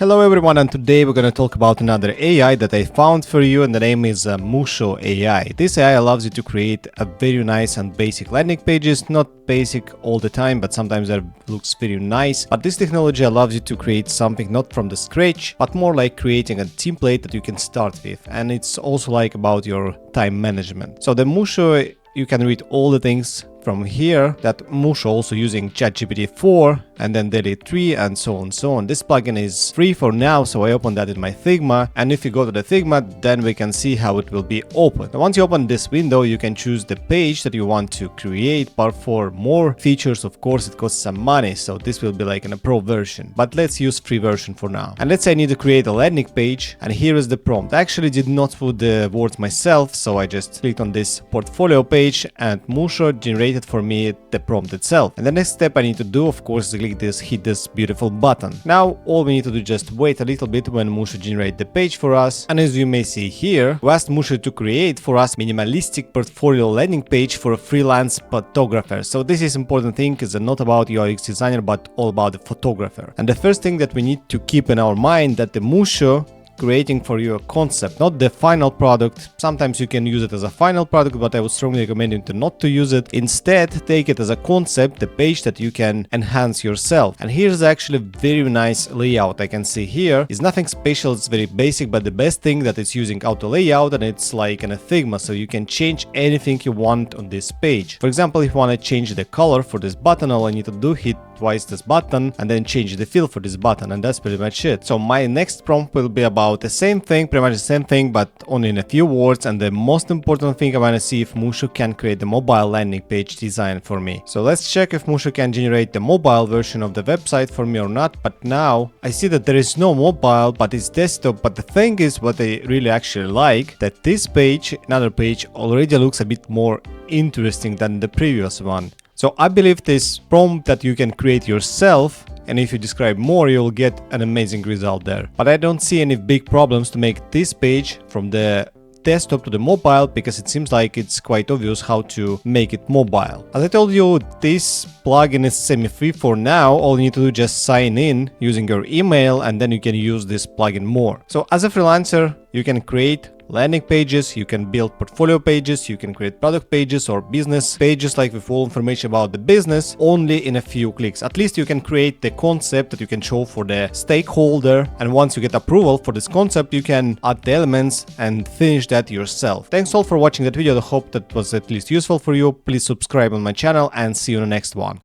Hello everyone, and today we're going to talk about another AI that I found for you, and the name is Musho AI. This AI allows you to create a very nice and basic landing pages, not basic all the time, but sometimes that looks very nice. But this technology allows you to create something not from the scratch, but more like creating a template that you can start with. And it's also like about your time management. So the Musho, you can read all the things from here that Musho also using ChatGPT 4 and then DALL-E 3 and so on. This plugin is free for now, so I opened that in my Figma, and if you go to the Figma, then we can see how it will be open. Now, once you open this window, you can choose the page that you want to create, but for more features, of course, it costs some money, so this will be like in a pro version, but let's use free version for now. And let's say I need to create a landing page, and here is the prompt. I actually did not put the words myself, so I just clicked on this portfolio page and Musho generated for me the prompt itself. And the next step I need to do, of course, is hit this beautiful button. Now all we need to do is just wait a little bit when Musho generate the page for us. And as you may see here, we asked Musho to create for us minimalistic portfolio landing page for a freelance photographer. So this is important thing, is not about UX designer but all about the photographer. And the first thing that we need to keep in our mind that the Musho creating for you a concept, not the final product. Sometimes you can use it as a final product, but I would strongly recommend you to not to use it. Instead, take it as a concept, the page that you can enhance yourself. And here's actually a very nice layout I can see here. It's nothing special, it's very basic, but the best thing that it's using auto layout, and it's like in a Figma, so you can change anything you want on this page. For example, if you want to change the color for this button, all I need to do, hit twice this button and then change the fill for this button, and that's pretty much it. So my next prompt will be about the same thing, pretty much the same thing, but only in a few words. And the most important thing, I want to see if Musho can create the mobile landing page design for me. So let's check if Musho can generate the mobile version of the website for me or not. But now I see that there is no mobile, but it's desktop. But the thing is, what I really actually like, that this page, another page, already looks a bit more interesting than the previous one. So I believe this prompt that you can create yourself, and if you describe more, you'll get an amazing result there. But I don't see any big problems to make this page from the desktop to the mobile, because it seems like it's quite obvious how to make it mobile. As I told you, this plugin is semi-free for now. All you need to do is just sign in using your email, and then you can use this plugin more. So as a freelancer, you can create landing pages, you can build portfolio pages, you can create product pages or business pages like with full information about the business only in a few clicks. At least you can create the concept that you can show for the stakeholder, and once you get approval for this concept, you can add the elements and finish that yourself. Thanks all for watching that video. I hope that was at least useful for you. Please subscribe on my channel and see you in the next one.